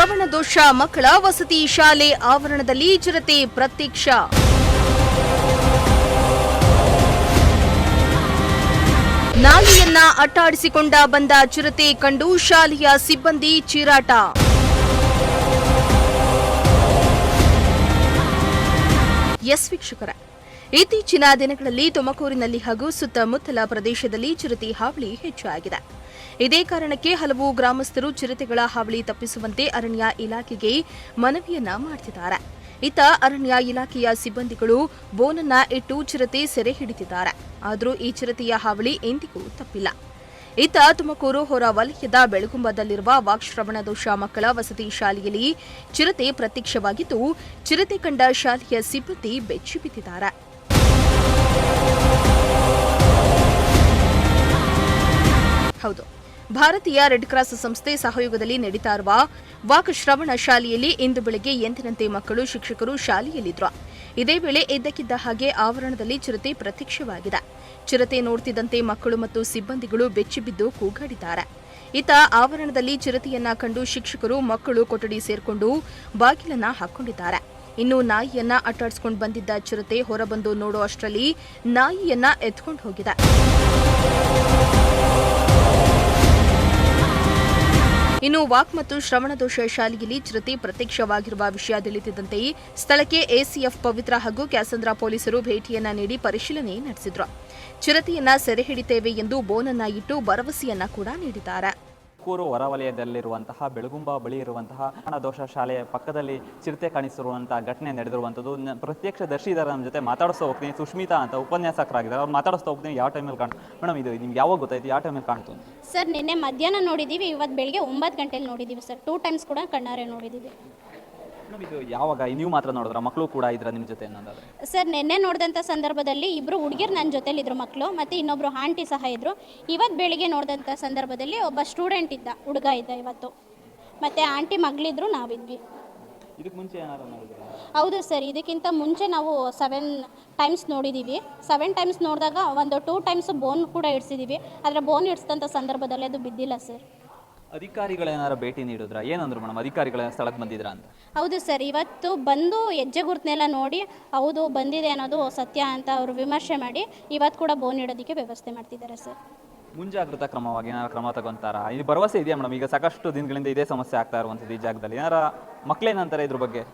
ಶ್ರವಣ ದೋಷ ಮಕ್ಕಳ ವಸತಿ ಶಾಲೆ ಆವರಣದಲ್ಲಿ ಚಿರತೆ ಪ್ರತ್ಯಕ್ಷ. ನಾಲಿಯನ್ನ ಅಟ್ಟಾಡಿಸಿಕೊಂಡ ಬಂದ ಚಿರತೆ ಕಂಡು ಶಾಲೆಯ ಸಿಬ್ಬಂದಿ ಚೀರಾಟ. ಎಸ್ ವೀಕ್ಷಕರ, ಇತ್ತೀಚಿನ ದಿನಗಳಲ್ಲಿ ತುಮಕೂರಿನಲ್ಲಿ ಹಾಗೂ ಸುತ್ತಮುತ್ತಲ ಪ್ರದೇಶದಲ್ಲಿ ಚಿರತೆ ಹಾವಳಿ ಹೆಚ್ಚಾಗಿದೆ. ಇದೇ ಕಾರಣಕ್ಕೆ ಹಲವು ಗ್ರಾಮಸ್ಥರು ಚಿರತೆಗಳ ಹಾವಳಿ ತಪ್ಪಿಸುವಂತೆ ಅರಣ್ಯ ಇಲಾಖೆಗೆ ಮನವಿಯನ್ನ ಮಾಡುತ್ತಿದ್ದಾರೆ. ಇತ್ತ ಅರಣ್ಯ ಇಲಾಖೆಯ ಸಿಬ್ಬಂದಿಗಳು ಬೋನನ್ನ ಇಟ್ಟು ಚಿರತೆ ಸೆರೆ ಹಿಡಿದಿದ್ದಾರೆ. ಆದರೂ ಈ ಚಿರತೆಯ ಹಾವಳಿ ಎಂದಿಗೂ ತಪ್ಪಿಲ್ಲ. ಇತ್ತ ತುಮಕೂರು ಹೊರ ವಲಯದ ಬೆಳಗುಂಬದಲ್ಲಿರುವ ವಾಕ್ಶ್ರವಣ ದೋಷ ಮಕ್ಕಳ ವಸತಿ ಶಾಲೆಯಲ್ಲಿ ಚಿರತೆ ಪ್ರತ್ಯಕ್ಷವಾಗಿದ್ದು, ಚಿರತೆ ಕಂಡ ಶಾಲೆಯ ಸಿಬ್ಬಂದಿ ಬೆಚ್ಚಿಬಿದ್ದಿದ್ದಾರೆ. ಹೌದು, ಭಾರತೀಯ ರೆಡ್ ಕ್ರಾಸ್ ಸಂಸ್ಥೆ ಸಹಯೋಗದಲ್ಲಿ ನಡೀತಾ ಇರುವ ವಾಕ್ ಶ್ರವಣ ಶಾಲೆಯಲ್ಲಿ ಇಂದು ಬೆಳಗ್ಗೆ ಎಂದಿನಂತೆ ಮಕ್ಕಳು, ಶಿಕ್ಷಕರು ಶಾಲೆಯಲ್ಲಿದ್ದರು. ಇದೇ ವೇಳೆ ಇದ್ದಕ್ಕಿದ್ದ ಹಾಗೆ ಆವರಣದಲ್ಲಿ ಚಿರತೆ ಪ್ರತ್ಯಕ್ಷವಾಗಿದೆ. ಚಿರತೆ ನೋಡ್ತಿದ್ದಂತೆ ಮಕ್ಕಳು ಮತ್ತು ಸಿಬ್ಬಂದಿಗಳು ಬೆಚ್ಚಿಬಿದ್ದು ಕೂಗಾಡಿದ್ದಾರೆ. ಇತ್ತ ಆವರಣದಲ್ಲಿ ಚಿರತೆಯನ್ನ ಕಂಡು ಶಿಕ್ಷಕರು, ಮಕ್ಕಳು ಕೊಠಡಿ ಸೇರ್ಕೊಂಡು ಬಾಗಿಲನ್ನ ಹಾಕೊಂಡಿದ್ದಾರೆ. ಇನ್ನು ನಾಯಿಯನ್ನ ಅಟ್ಟಾಡಿಸಿಕೊಂಡು ಬಂದಿದ್ದ ಚಿರತೆ ಹೊರಬಂದು ನೋಡೋ ಅಷ್ಟರಲ್ಲಿ ನಾಯಿಯನ್ನ ಎತ್ಕೊಂಡು ಹೋಗಿದೆ. ಇನ್ನು ವಾಕ್ ಮತ್ತು ಶ್ರವಣ ದೋಷ ಶಾಲೆಯಲ್ಲಿ ಚಿರತೆ ಪ್ರತ್ಯಕ್ಷವಾಗಿರುವ ವಿಷಯ ತಿಳಿದಿದ್ದಂತೆ ಸ್ಥಳಕ್ಕೆ ಎಸಿಎಫ್ ಪವಿತ್ರ ಹಾಗೂ ಕ್ಯಾಸಂದ್ರ ಪೊಲೀಸರು ಭೇಟಿಯನ್ನ ನೀಡಿ ಪರಿಶೀಲನೆ ನಡೆಸಿದ್ರು. ಚಿರತೆಯನ್ನ ಸೆರೆ ಹಿಡಿತೇವೆ ಎಂದು ಬೋನನ್ನ ಇಟ್ಟು ಭರವಸೆಯನ್ನ ಕೂಡ ನೀಡಿದ್ದಾರೆ. ತುಮಕೂರು ಹೊರವಲಯದಲ್ಲಿರುವಂತಹ ಬೆಳಗುಂಬ ಬಳಿ ಇರುವಂತಹ ದೋಷ ಶಾಲೆಯ ಪಕ್ಕದಲ್ಲಿ ಚಿರತೆ ಕಾಣಿಸಿರುವಂತಹ ಘಟನೆ ನಡೆದಿರುವಂಥದ್ದು. ಪ್ರತ್ಯಕ್ಷದರ್ಶಿ ಇದ್ದಾರೆ, ನಮ್ಮ ಜೊತೆ ಮಾತಾಡಿಸ್ತಾ ಹೋಗ್ತೀನಿ. ಸುಷ್ಮಿತಾ ಅಂತ ಉಪನ್ಯಾಸಕರಾಗಿದ್ದಾರೆ, ಅವ್ರು ಮಾತಾಡಿಸ್ತಾ ಹೋಗ್ತೀನಿ. ಯಾವ ಟೈಮಲ್ಲಿ ಕಾಣ್ತು ಮೇಡಮ್? ಇದು ನಿಮ್ಗೆ ಯಾವಾಗ ಗೊತ್ತಾಯ್ತು? ಯಾವ ಟೈಮಲ್ಲಿ ಕಾಣ್ತು ಸರ್? ನಿನ್ನೆ ಮಧ್ಯಾಹ್ನ ನೋಡಿದ್ದೀವಿ, ಇವತ್ತು ಬೆಳಗ್ಗೆ 9 ಗಂಟೆಲಿ ನೋಡಿದ್ದೀವಿ ಸರ್. 2 ಟೈಮ್ಸ್ ಕೂಡ ಕಣ್ಣಾರೆ ನೋಡಿದ್ದೀವಿ. ಮೇಡಮ್, ಇದು ಯಾವಾಗ? ನೀವು ಮಾತ್ರ ನೋಡಿದ್ರ? ಮಕ್ಕಳು ಕೂಡ ಇದ್ರ ನಿಮ್ಮ ಜೊತೆ ಅನ್ನೋದಾದ್ರೆ? ಸರ್, ನಿನ್ನೆ ನೋಡಿದಂಥ ಸಂದರ್ಭದಲ್ಲಿ ಇಬ್ಬರು ಹುಡುಗಿರು ನನ್ನ ಜೊತೆಲಿದ್ರು, ಮಕ್ಕಳು, ಮತ್ತು ಇನ್ನೊಬ್ಬರು ಆಂಟಿ ಸಹ ಇದ್ದರು. ಇವತ್ತು ಬೆಳಿಗ್ಗೆ ನೋಡಿದಂಥ ಸಂದರ್ಭದಲ್ಲಿ ಒಬ್ಬ ಸ್ಟೂಡೆಂಟ್ ಇದ್ದ, ಹುಡುಗ ಇದ್ದ ಇವತ್ತು, ಮತ್ತು ಆಂಟಿ ಮಗಳಿದ್ರು, ನಾವಿದ್ವಿ. ಇದಕ್ಕೆ ಮುಂಚೆ ಏನಾದ್ರು ನೋಡಿದ್ರಾ? ಹೌದು ಸರ್, ಇದಕ್ಕಿಂತ ಮುಂಚೆ ನಾವು 7 ಟೈಮ್ಸ್ ನೋಡಿದ್ದೀವಿ. 7 ಟೈಮ್ಸ್ ನೋಡಿದಾಗ ಒಂದು 2 ಟೈಮ್ಸ್ ಬೋನ್ ಕೂಡ ಇಡ್ಸಿದ್ದೀವಿ. ಆದರೆ ಬೋನ್ ಇಡ್ಸಿದಂಥ ಸಂದರ್ಭದಲ್ಲಿ ಅದು ಬಿದ್ದಿಲ್ಲ ಸರ್. ಅಧಿಕಾರಿಗಳೇನಾರು ಭೇಟಿ ನೀಡಿದ್ರಾ? ಏನಂದ್ರು ಮೇಡಮ್? ಅಧಿಕಾರಿಗಳ ಸ್ಥಳಕ್ಕೆ ಬಂದಿದ್ರಾ ಅಂತ? ಹೌದು ಸರ್, ಇವತ್ತು ಬಂದು ಹೆಜ್ಜೆ ಗುರುತನ್ನೆಲ್ಲ ನೋಡಿ ಹೌದು ಬಂದಿದೆ ಅನ್ನೋದು ಸತ್ಯ ಅಂತ ಅವರು ವಿಮರ್ಶೆ ಮಾಡಿ ಇವತ್ತು ಕೂಡ ಬೋನ್ ಇಡೋದಕ್ಕೆ ವ್ಯವಸ್ಥೆ ಮಾಡ್ತಿದ್ದಾರೆ ಸರ್. ಮುಂಜಾಗ್ರತಾ ಕ್ರಮವಾಗಿ ಏನಾರು ಕ್ರಮ ತಗೊಂತಾರಾ? ಇದು ಭರವಸೆ ಇದೆಯಾ ಮೇಡಮ್? ಈಗ ಸಾಕಷ್ಟು ದಿನಗಳಿಂದ ಇದೇ ಸಮಸ್ಯೆ ಆಗ್ತಾ ಇರುವಂಥದ್ದು ಈ ಜಾಗದಲ್ಲಿ. ಏನಾರ ಮಕ್ಕಳೇನಂತಾರೆ ಇದ್ರ ಬಗ್ಗೆ?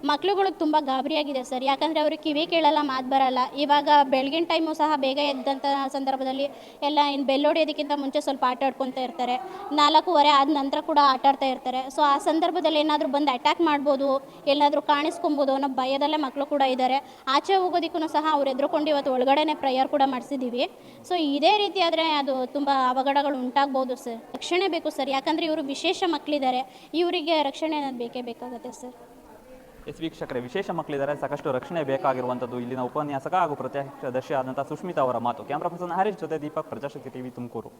ಮಕ್ಳುಗಳಿಗೆ ತುಂಬ ಗಾಬರಿಯಾಗಿದೆ ಸರ್, ಯಾಕಂದರೆ ಅವರು ಕಿವಿ ಕೇಳಲ್ಲ, ಮಾತು ಬರಲ್ಲ. ಇವಾಗ ಬೆಳಗಿನ ಟೈಮು ಸಹ ಬೇಗ ಎದ್ದಂಥ ಸಂದರ್ಭದಲ್ಲಿ ಎಲ್ಲ ಇನ್ನು ಬೆಲ್ಲೊಡಿಯೋದಕ್ಕಿಂತ ಮುಂಚೆ ಸ್ವಲ್ಪ ಆಟ ಆಡ್ಕೊತಾ ಇರ್ತಾರೆ. 4:15 ಆದ ನಂತರ ಕೂಡ ಆಟ ಆಡ್ತಾ ಇರ್ತಾರೆ. ಸೊ ಆ ಸಂದರ್ಭದಲ್ಲಿ ಏನಾದರೂ ಬಂದು ಅಟ್ಯಾಕ್ ಮಾಡ್ಬೋದು, ಎಲ್ಲಾದರೂ ಕಾಣಿಸ್ಕೊಬೋದು ಅನ್ನೋ ಭಯದಲ್ಲೇ ಮಕ್ಕಳು ಕೂಡ ಇದ್ದಾರೆ. ಆಚೆ ಹೋಗೋದಕ್ಕೂ ಸಹ ಅವ್ರು ಎದುರುಕೊಂಡು ಇವತ್ತು ಒಳಗಡೆನೇ ಪ್ರೇಯರ್ ಕೂಡ ಮಾಡಿಸಿದ್ದೀವಿ. ಸೊ ಇದೇ ರೀತಿ ಆದರೆ ಅದು ತುಂಬ ಅವಘಡಗಳು ಉಂಟಾಗ್ಬೋದು ಸರ್. ರಕ್ಷಣೆ ಬೇಕು ಸರ್, ಯಾಕಂದರೆ ಇವರು ವಿಶೇಷ ಮಕ್ಕಳಿದ್ದಾರೆ, ಇವರಿಗೆ ರಕ್ಷಣೆ ಅನ್ನೋದು ಬೇಕೇ ಬೇಕಾಗುತ್ತೆ ಸರ್. ಎಸ್ ವೀಕ್ಷಕರೇ, ವಿಶೇಷ ಮಕ್ಕಳಿದ್ದಾರೆ, ಸಾಕಷ್ಟು ರಕ್ಷಣೆ ಬೇಕಾಗಿರುವಂಥದ್ದು ಇಲ್ಲಿನ ಉಪನ್ಯಾಸಕ ಹಾಗೂ ಪ್ರತ್ಯಕ್ಷದರ್ಶಿ ಆದಂಥ ಸುಷ್ಮಿತಾ ಅವರ ಮಾತು. ಕ್ಯಾಮ್ರಾ ಪರ್ಸನ್ ಹರೀಶ್ ಜೊತೆ ದೀಪಕ್, ಪ್ರಜಾಶಕ್ತಿ ಟಿವಿ, ತುಮಕೂರು.